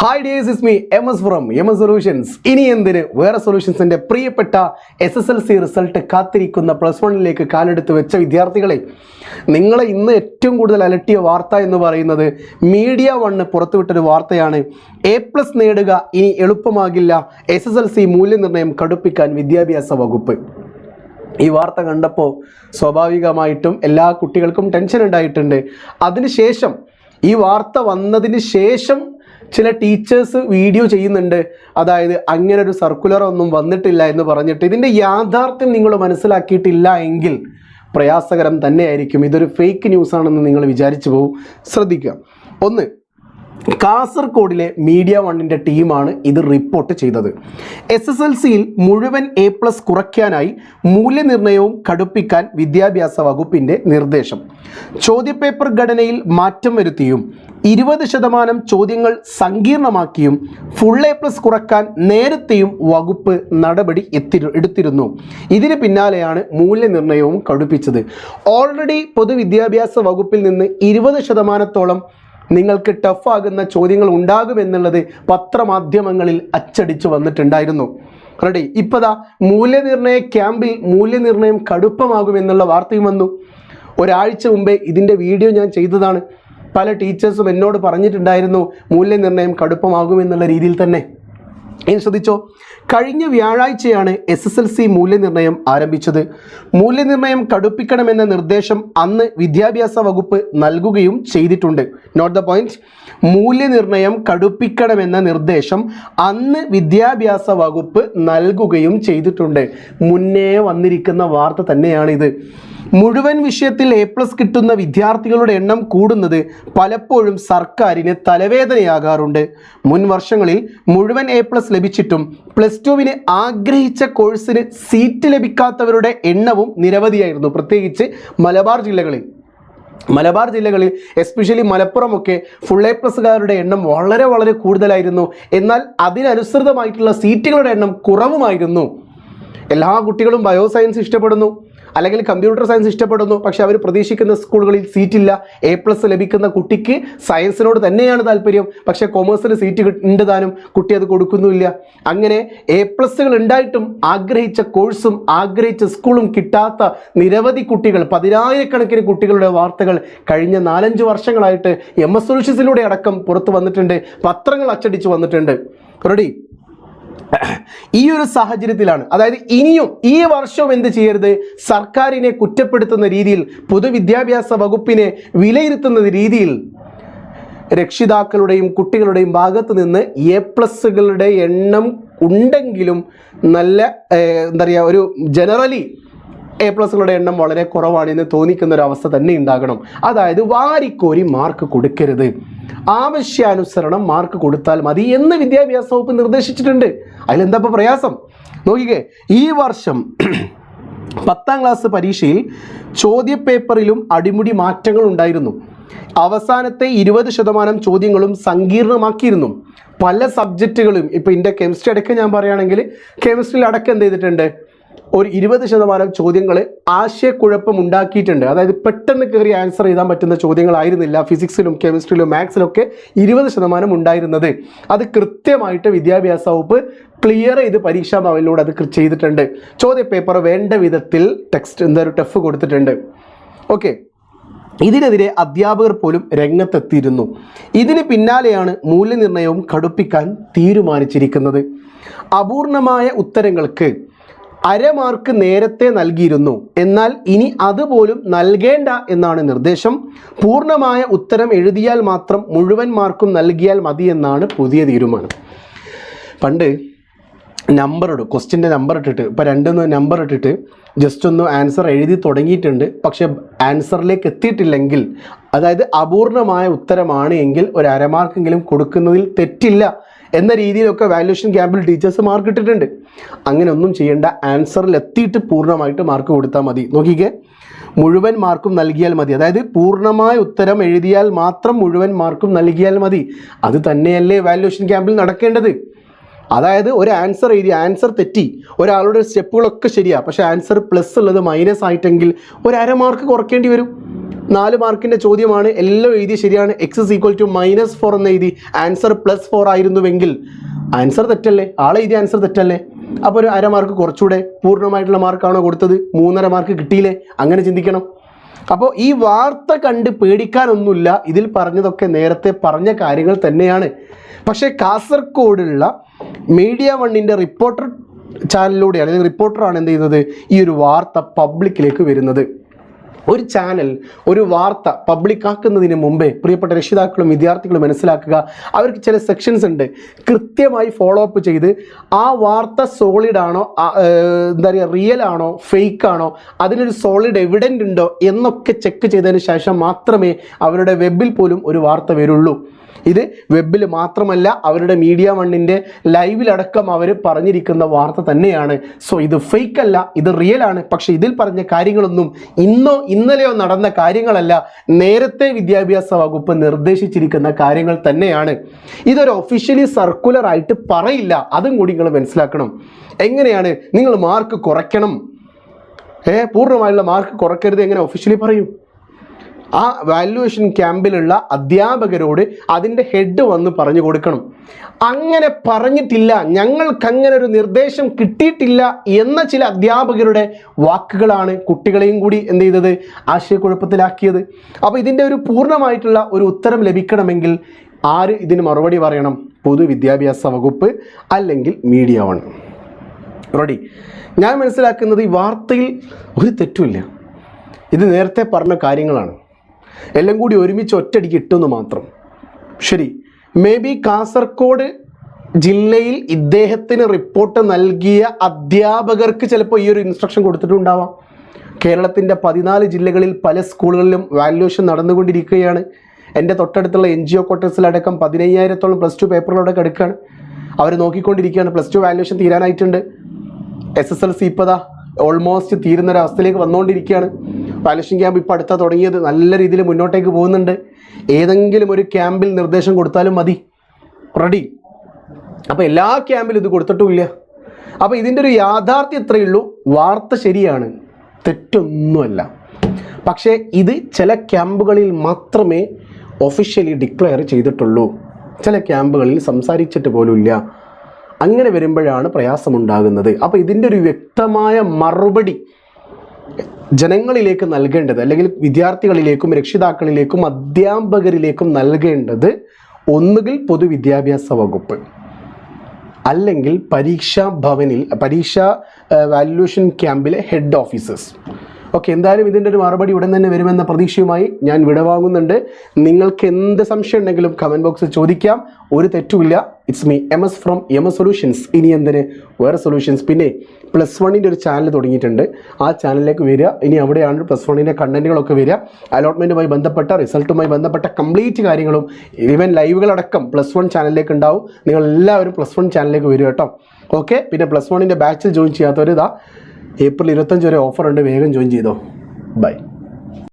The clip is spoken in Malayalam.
Hi days is me MS from MS solutions. ഇനി എന്തിന് വേറെ സൊല്യൂഷൻസിൻ്റെ പ്രിയപ്പെട്ട SSLC റിസൾട്ട് കാത്തിരിക്കുന്ന +1 കാലെടുത്ത് വെച്ച വിദ്യാർത്ഥികളെ, നിങ്ങളെ ഇന്ന് ഏറ്റവും കൂടുതൽ അലട്ടിയ വാർത്ത എന്ന് പറയുന്നത് മീഡിയ 1 പുറത്തുവിട്ടൊരു വാർത്തയാണ്. A+ നേടുക ഇനി എളുപ്പമാകില്ല, SSLC മൂല്യനിർണ്ണയം കടുപ്പിക്കാൻ വിദ്യാഭ്യാസ വകുപ്പ്. ഈ വാർത്ത കണ്ടപ്പോൾ സ്വാഭാവികമായിട്ടും എല്ലാ കുട്ടികൾക്കും ടെൻഷൻ ഉണ്ടായിട്ടുണ്ട്. അതിനുശേഷം ഈ വാർത്ത വന്നതിന് ശേഷം ചില ടീച്ചേഴ്സ് വീഡിയോ ചെയ്യുന്നുണ്ട്. അതായത് അങ്ങനെ ഒരു സർക്കുലർ ഒന്നും വന്നിട്ടില്ല എന്ന് പറഞ്ഞിട്ട്. ഇതിൻ്റെ യാഥാർത്ഥ്യം നിങ്ങൾ മനസ്സിലാക്കിയിട്ടില്ല എങ്കിൽ പ്രയാസകരം തന്നെയായിരിക്കും. ഇതൊരു ഫേക്ക് ന്യൂസാണെന്ന് നിങ്ങൾ വിചാരിച്ചു പോകും. ശ്രദ്ധിക്കുക. ഒന്ന്, കാസർഗോഡിലെ മീഡിയ 1 ടീമാണ് ഇത് റിപ്പോർട്ട് ചെയ്തത്. SSLCയിൽ മുഴുവൻ A+ കുറയ്ക്കാനായി മൂല്യനിർണ്ണയവും കടുപ്പിക്കാൻ വിദ്യാഭ്യാസ വകുപ്പിൻ്റെ നിർദ്ദേശം. ചോദ്യപേപ്പർ ഘടനയിൽ മാറ്റം വരുത്തിയും 20% ചോദ്യങ്ങൾ സങ്കീർണമാക്കിയും ഫുൾ A+ കുറയ്ക്കാൻ നേരത്തെയും വകുപ്പ് നടപടി എടുത്തിരുന്നു. ഇതിന് പിന്നാലെയാണ് മൂല്യനിർണ്ണയവും കടുപ്പിച്ചത്. ഓൾറെഡി പൊതുവിദ്യാഭ്യാസ വകുപ്പിൽ നിന്ന് 20%-ഓളം നിങ്ങൾക്ക് ടഫാകുന്ന ചോദ്യങ്ങൾ ഉണ്ടാകുമെന്നുള്ളത് പത്രമാധ്യമങ്ങളിൽ അച്ചടിച്ചു വന്നിട്ടുണ്ടായിരുന്നു. റെഡി. ഇപ്പതാ മൂല്യനിർണ്ണയ ക്യാമ്പിൽ മൂല്യനിർണ്ണയം കടുപ്പമാകുമെന്നുള്ള വാർത്തയും വന്നു. ഒരാഴ്ച മുമ്പേ ഇതിൻ്റെ വീഡിയോ ഞാൻ ചെയ്തതാണ്. പല ടീച്ചേഴ്സും എന്നോട് പറഞ്ഞിട്ടുണ്ടായിരുന്നു മൂല്യനിർണ്ണയം കടുപ്പമാകുമെന്നുള്ള രീതിയിൽ തന്നെ. ഇനി ശ്രദ്ധിച്ചോ, കഴിഞ്ഞ വ്യാഴാഴ്ചയാണ് SSLC മൂല്യനിർണ്ണയം ആരംഭിച്ചത്. മൂല്യനിർണ്ണയം കടുപ്പിക്കണമെന്ന നിർദ്ദേശം അന്ന് വിദ്യാഭ്യാസ വകുപ്പ് നൽകുകയും ചെയ്തിട്ടുണ്ട്. Note the point. മൂല്യനിർണ്ണയം കടുപ്പിക്കണമെന്ന നിർദ്ദേശം അന്ന് വിദ്യാഭ്യാസ വകുപ്പ് നൽകുകയും ചെയ്തിട്ടുണ്ട്. മുന്നേ വന്നിരിക്കുന്ന വാർത്ത തന്നെയാണിത്. മുഴുവൻ വിഷയത്തിൽ A+ കിട്ടുന്ന വിദ്യാർത്ഥികളുടെ എണ്ണം കൂടുന്നത് പലപ്പോഴും സർക്കാരിന് തലവേദനയാകാറുണ്ട്. മുൻ വർഷങ്ങളിൽ മുഴുവൻ A+ ലഭിച്ചിട്ടും +2 ആഗ്രഹിച്ച കോഴ്സിന് സീറ്റ് ലഭിക്കാത്തവരുടെ എണ്ണവും നിരവധിയായിരുന്നു. പ്രത്യേകിച്ച് മലബാർ ജില്ലകളിൽ എസ്പെഷ്യലി മലപ്പുറമൊക്കെ ഫുൾ A+കാരുടെ എണ്ണം വളരെ കൂടുതലായിരുന്നു. എന്നാൽ അതിനനുസൃതമായിട്ടുള്ള സീറ്റുകളുടെ എണ്ണം കുറവുമായിരുന്നു. എല്ലാ കുട്ടികളും ബയോസയൻസ് ഇഷ്ടപ്പെടുന്നു, അല്ലെങ്കിൽ കമ്പ്യൂട്ടർ സയൻസ് ഇഷ്ടപ്പെടുന്നു. പക്ഷെ അവർ പ്രതീക്ഷിക്കുന്ന സ്കൂളുകളിൽ സീറ്റില്ല. A+ ലഭിക്കുന്ന കുട്ടിക്ക് സയൻസിനോട് തന്നെയാണ് താല്പര്യം, പക്ഷേ കൊമേഴ്സിന് സീറ്റ് ഉണ്ട് താനും, കുട്ടി അത് കൊടുക്കുന്നുമില്ല. അങ്ങനെ A+ ഉണ്ടായിട്ടും ആഗ്രഹിച്ച കോഴ്സും ആഗ്രഹിച്ച സ്കൂളും കിട്ടാത്ത നിരവധി കുട്ടികൾ, 10,000-കണക്കിന് കുട്ടികളുടെ വാർത്തകൾ കഴിഞ്ഞ 4-5 വർഷങ്ങളായിട്ട് MS സൊല്യൂഷൻസിലൂടെ അടക്കം പുറത്തു വന്നിട്ടുണ്ട്. പത്രങ്ങൾ അച്ചടിച്ച് വന്നിട്ടുണ്ട്. റെഡി. ഈ ഒരു സാഹചര്യത്തിലാണ്, അതായത് ഇനിയും ഈ വർഷവും എന്ത് ചെയ്യരുത്, സർക്കാരിനെ കുറ്റപ്പെടുത്തുന്ന രീതിയിൽ, പൊതുവിദ്യാഭ്യാസ വകുപ്പിനെ വിലയിരുത്തുന്ന രീതിയിൽ രക്ഷിതാക്കളുടെയും കുട്ടികളുടെയും ഭാഗത്ത് നിന്ന് A+കളുടെ എണ്ണം ഉണ്ടെങ്കിലും നല്ല എന്താ പറയുക, ഒരു ജനറലി A+കളുടെ എണ്ണം വളരെ കുറവാണെന്ന് തോന്നിക്കുന്ന ഒരു അവസ്ഥ തന്നെ ഉണ്ടാകണം. അതായത് വാരിക്കോരി മാർക്ക് കൊടുക്കരുത്, ആവശ്യാനുസരണം മാർക്ക് കൊടുത്താൽ മതി എന്ന് വിദ്യാഭ്യാസ വകുപ്പ് നിർദ്ദേശിച്ചിട്ടുണ്ട്. അതിലെന്താ ഇപ്പോൾ പ്രയാസം? നോക്കിക്കേ, ഈ വർഷം 10ാം ക്ലാസ് പരീക്ഷയിൽ ചോദ്യപേപ്പറിലും അടിമുടി മാറ്റങ്ങൾ ഉണ്ടായിരുന്നു. അവസാനത്തെ 20% ചോദ്യങ്ങളും സങ്കീർണമാക്കിയിരുന്നു. പല സബ്ജക്റ്റുകളും, ഇപ്പോൾ എൻ്റെ കെമിസ്ട്രി അടക്കം ഞാൻ പറയുകയാണെങ്കിൽ കെമിസ്ട്രിയിൽ അടക്കം എന്ത് ചെയ്തിട്ടുണ്ട്, ഒരു 20% ചോദ്യങ്ങൾ ആശയക്കുഴപ്പം ഉണ്ടാക്കിയിട്ടുണ്ട്. അതായത് പെട്ടെന്ന് കയറി ആൻസർ ചെയ്താൻ പറ്റുന്ന ചോദ്യങ്ങളായിരുന്നില്ല ഫിസിക്സിലും കെമിസ്ട്രിയിലും മാത്സിലൊക്കെ 20% ഉണ്ടായിരുന്നത്. അത് കൃത്യമായിട്ട് വിദ്യാഭ്യാസ വകുപ്പ് ക്ലിയർ ചെയ്ത് പരീക്ഷാ ഭവനിലൂടെ അത് ചെയ്തിട്ടുണ്ട്. ചോദ്യപേപ്പർ വേണ്ട വിധത്തിൽ ടഫ് കൊടുത്തിട്ടുണ്ട്. ഓക്കെ. ഇതിനെതിരെ അധ്യാപകർ പോലും രംഗത്തെത്തിയിരുന്നു. ഇതിന് പിന്നാലെയാണ് മൂല്യനിർണ്ണയവും കടുപ്പിക്കാൻ തീരുമാനിച്ചിരിക്കുന്നത്. അപൂർണമായ ഉത്തരങ്ങൾക്ക് അരമാർക്ക് നേരത്തെ നൽകിയിരുന്നു, എന്നാൽ ഇനി അതുപോലും നൽകേണ്ട എന്നാണ് നിർദ്ദേശം. പൂർണ്ണമായ ഉത്തരം എഴുതിയാൽ മാത്രം മുഴുവൻ മാർക്കും നൽകിയാൽ മതിയെന്നാണ് പുതിയ തീരുമാനം. പണ്ട് ക്വസ്റ്റ്യൻ്റെ നമ്പർ ഇട്ടിട്ട്, ഇപ്പോൾ 2 നമ്പർ ഇട്ടിട്ട് ജസ്റ്റ് ഒന്ന് ആൻസർ എഴുതി തുടങ്ങിയിട്ടുണ്ട്, പക്ഷേ ആൻസറിലേക്ക് എത്തിയിട്ടില്ലെങ്കിൽ, അതായത് അപൂർണമായ ഉത്തരമാണ് എങ്കിൽ ഒരു അരമാർക്കെങ്കിലും കൊടുക്കുന്നതിൽ തെറ്റില്ല എന്ന രീതിയിലൊക്കെ വാല്യുവേഷൻ ക്യാമ്പിൽ ടീച്ചേഴ്സ് മാർക്ക് ഇട്ടിട്ടുണ്ട്. അങ്ങനെ ഒന്നും ചെയ്യേണ്ട. ആൻസറിൽ എത്തിയിട്ട് പൂർണ്ണമായിട്ട് മാർക്ക് കൊടുത്താൽ മതി. നോക്കിക്കേ, മുഴുവൻ മാർക്കും നൽകിയാൽ മതി. അതായത് പൂർണ്ണമായ ഉത്തരം എഴുതിയാൽ മാത്രം മുഴുവൻ മാർക്കും നൽകിയാൽ മതി. അത് തന്നെയല്ലേ വാല്യുവേഷൻ ക്യാമ്പിൽ നടക്കേണ്ടത്. അതായത് ഒരു ആൻസർ എഴുതി, ആൻസർ തെറ്റി, ഒരാളുടെ സ്റ്റെപ്പുകളൊക്കെ ശരിയാണ്, പക്ഷേ ആൻസർ പ്ലസ് ഉള്ളത് മൈനസ് ആയിട്ടെങ്കിൽ ഒരു അരമാർക്ക് കുറയ്ക്കേണ്ടി വരും. 4 മാർക്കിൻ്റെ ചോദ്യമാണ്, എല്ലാം എഴുതി ശരിയാണ്. എക്സ് ഈക്വൽ ടു -4 എന്ന് എഴുതി, ആൻസർ +4 ആയിരുന്നുവെങ്കിൽ ആൻസർ തെറ്റല്ലേ? ആളെ എഴുതിയ ആൻസർ തെറ്റല്ലേ? അപ്പോൾ ഒരു 1/2 മാർക്ക് കുറച്ചുകൂടെ പൂർണ്ണമായിട്ടുള്ള മാർക്കാണോ കൊടുത്തത്? 3.5 മാർക്ക് കിട്ടിയില്ലേ? അങ്ങനെ ചിന്തിക്കണം. അപ്പോൾ ഈ വാർത്ത കണ്ട് പേടിക്കാനൊന്നുമില്ല. ഇതിൽ പറഞ്ഞതൊക്കെ നേരത്തെ പറഞ്ഞ കാര്യങ്ങൾ തന്നെയാണ്. പക്ഷേ കാസർഗോഡുള്ള മീഡിയ വണ്ണിൻ്റെ റിപ്പോർട്ടർ ചാനലിലൂടെ, അല്ലെങ്കിൽ റിപ്പോർട്ടറാണ് എന്ത് ചെയ്യുന്നത്, ഈ ഒരു വാർത്ത പബ്ലിക്കിലേക്ക് വരുന്നത്. ഒരു ചാനൽ ഒരു വാർത്ത പബ്ലിക്കാക്കുന്നതിന് മുമ്പേ പ്രിയപ്പെട്ട രക്ഷിതാക്കളും വിദ്യാർത്ഥികളും മനസ്സിലാക്കുക, അവർക്ക് ചില സെക്ഷൻസ് ഉണ്ട്. കൃത്യമായി ഫോളോ അപ്പ് ചെയ്ത് ആ വാർത്ത സോളിഡ് ആണോ, എന്താ പറയുക, റിയൽ ആണോ ഫേക്ക് ആണോ, അതിനൊരു സോളിഡ് എവിഡൻ്റ് ഉണ്ടോ എന്നൊക്കെ ചെക്ക് ചെയ്തതിന് ശേഷം മാത്രമേ അവരുടെ വെബിൽ പോലും ഒരു വാർത്ത വരുള്ളൂ. ഇത് വെബിൽ മാത്രമല്ല, അവരുടെ മീഡിയ വണ്ണിൻ്റെ ലൈവിലടക്കം അവർ പറഞ്ഞിരിക്കുന്ന വാർത്ത തന്നെയാണ്. സോ ഇത് ഫേക്ക് അല്ല, ഇത് റിയൽ ആണ്. പക്ഷേ ഇതിൽ പറഞ്ഞ കാര്യങ്ങളൊന്നും ഇന്നോ ഇന്നലെയോ നടന്ന കാര്യങ്ങളല്ല, നേരത്തെ വിദ്യാഭ്യാസ വകുപ്പ് നിർദ്ദേശിച്ചിരിക്കുന്ന കാര്യങ്ങൾ തന്നെയാണ്. ഇതൊരു ഒഫീഷ്യലി സർക്കുലർ ആയിട്ട് പറയില്ല, അതും കൂടി നിങ്ങൾ മനസ്സിലാക്കണം. എങ്ങനെയാണ് നിങ്ങൾ മാർക്ക് കുറയ്ക്കണം, പൂർണ്ണമായുള്ള മാർക്ക് കുറയ്ക്കരുത് എങ്ങനെ ഒഫീഷ്യലി പറയും? ആ വാല്യുവേഷൻ ക്യാമ്പിലുള്ള അധ്യാപകരോട് അതിൻ്റെ ഹെഡ് വന്ന് പറഞ്ഞു കൊടുക്കണം. അങ്ങനെ പറഞ്ഞിട്ടില്ല, ഞങ്ങൾക്കങ്ങനെ ഒരു നിർദ്ദേശം കിട്ടിയിട്ടില്ല എന്ന ചില അധ്യാപകരുടെ വാക്കുകളാണ് കുട്ടികളെയും കൂടി എന്ത് ചെയ്തത്, ആശയക്കുഴപ്പത്തിലാക്കിയത്. അപ്പോൾ ഇതിൻ്റെ ഒരു പൂർണ്ണമായിട്ടുള്ള ഒരു ഉത്തരം ലഭിക്കണമെങ്കിൽ ആര് ഇതിന് മറുപടി പറയണം? പൊതുവിദ്യാഭ്യാസ വകുപ്പ് അല്ലെങ്കിൽ മീഡിയ വൺ. റെഡി? ഞാൻ മനസ്സിലാക്കുന്നത് ഈ വാർത്തയിൽ ഒരു തെറ്റുമില്ല, ഇത് നേരത്തെ പറഞ്ഞ കാര്യങ്ങളാണ്, എല്ലാം കൂടി ഒരുമിച്ച് ഒറ്റയടിക്ക് ഇട്ടെന്ന് മാത്രം. ശരി, മേ ബി കാസർഗോഡ് ജില്ലയിൽ ഇദ്ദേഹത്തിന് റിപ്പോർട്ട് നൽകിയ അധ്യാപകർക്ക് ചിലപ്പോൾ ഈ ഒരു ഇൻസ്ട്രക്ഷൻ കൊടുത്തിട്ടുണ്ടാവാം. കേരളത്തിൻ്റെ 14 ജില്ലകളിൽ പല സ്കൂളുകളിലും വാല്യുവേഷൻ നടന്നുകൊണ്ടിരിക്കുകയാണ്. എൻ്റെ തൊട്ടടുത്തുള്ള NGO ക്വാർട്ടേഴ്സിലടക്കം 15,000-ഓളം +2 പേപ്പറുകളോടൊക്കെ എടുക്കുകയാണ്. അവർ നോക്കിക്കൊണ്ടിരിക്കുകയാണ്. +2 വാല്യുവേഷൻ തീരാനായിട്ടുണ്ട്. SSLC ഇപ്പോൾ ഓൾമോസ്റ്റ് തീരുന്നൊരവസ്ഥയിലേക്ക് വന്നുകൊണ്ടിരിക്കുകയാണ്. വാല്യുവേഷൻ ക്യാമ്പ് ഇപ്പോൾ അടുത്ത തുടങ്ങിയത്, നല്ല രീതിയിൽ മുന്നോട്ടേക്ക് പോകുന്നുണ്ട്. ഏതെങ്കിലും ഒരു ക്യാമ്പിൽ നിർദ്ദേശം കൊടുത്താലും മതി. റെഡി? അപ്പോൾ എല്ലാ ക്യാമ്പിലും ഇത് കൊടുത്തിട്ടുമില്ല. അപ്പോൾ ഇതിൻ്റെ ഒരു യാഥാർത്ഥ്യം ഇത്രയേ ഉള്ളൂ, വാർത്ത ശരിയാണ്, തെറ്റൊന്നുമല്ല. പക്ഷേ ഇത് ചില ക്യാമ്പുകളിൽ മാത്രമേ ഒഫീഷ്യലി ഡിക്ലെയർ ചെയ്തിട്ടുള്ളൂ, ചില ക്യാമ്പുകളിൽ സംസാരിച്ചിട്ട് പോലുമില്ല. അങ്ങനെ വരുമ്പോഴാണ് പ്രയാസമുണ്ടാകുന്നത്. അപ്പോൾ ഇതിൻ്റെ ഒരു വ്യക്തമായ മറുപടി ജനങ്ങളിലേക്ക് നൽകേണ്ടത്, അല്ലെങ്കിൽ വിദ്യാർത്ഥികളിലേക്കും രക്ഷിതാക്കളിലേക്കും അധ്യാപകരിലേക്കും നൽകേണ്ടത് ഒന്നുകിൽ പൊതുവിദ്യാഭ്യാസ വകുപ്പ്, അല്ലെങ്കിൽ പരീക്ഷാ ഭവനിൽ, പരീക്ഷാ വാല്യുവേഷൻ ക്യാമ്പിലെ ഹെഡ് ഓഫീസേഴ്സ്. ഓക്കെ, എന്തായാലും ഇതിൻ്റെ ഒരു മറുപടി ഉടൻ തന്നെ വരുമെന്ന പ്രതീക്ഷയുമായി ഞാൻ വിടവാങ്ങുന്നുണ്ട്. നിങ്ങൾക്ക് എന്ത് സംശയം ഉണ്ടെങ്കിലും കമൻറ്റ് ബോക്സിൽ ചോദിക്കാം, ഒരു തെറ്റുമില്ല. It's me MS from MS solutions. ഇനി എന്തിന് വേറെ സൊല്യൂഷൻസ്. പിന്നെ +1ൻ്റെ ഒരു ചാനൽ തുടങ്ങിയിട്ടുണ്ട്, ആ ചാനലിലേക്ക് വരിക. ഇനി അവിടെയാണ് +1ൻ്റെ കണ്ടന്റുകളൊക്കെ വരിക. അലോട്ട്മെൻറ്റുമായി ബന്ധപ്പെട്ട, റിസൾട്ടുമായി ബന്ധപ്പെട്ട കംപ്ലീറ്റ് കാര്യങ്ങളും, ഈവൻ ലൈവുകളടക്കം +1 ചാനലിലേക്ക് ഉണ്ടാവും. നിങ്ങൾ എല്ലാവരും +1 ചാനലിലേക്ക് വരിക കേട്ടോ. ഓക്കെ, പിന്നെ +1ൻ്റെ ബാച്ചിൽ ജോയിൻ ചെയ്യാത്തവർ ഇതാ April 25 വരെ ഓഫർ ഉണ്ട്, വേഗം ജോയിൻ ചെയ്തോ. ബൈ.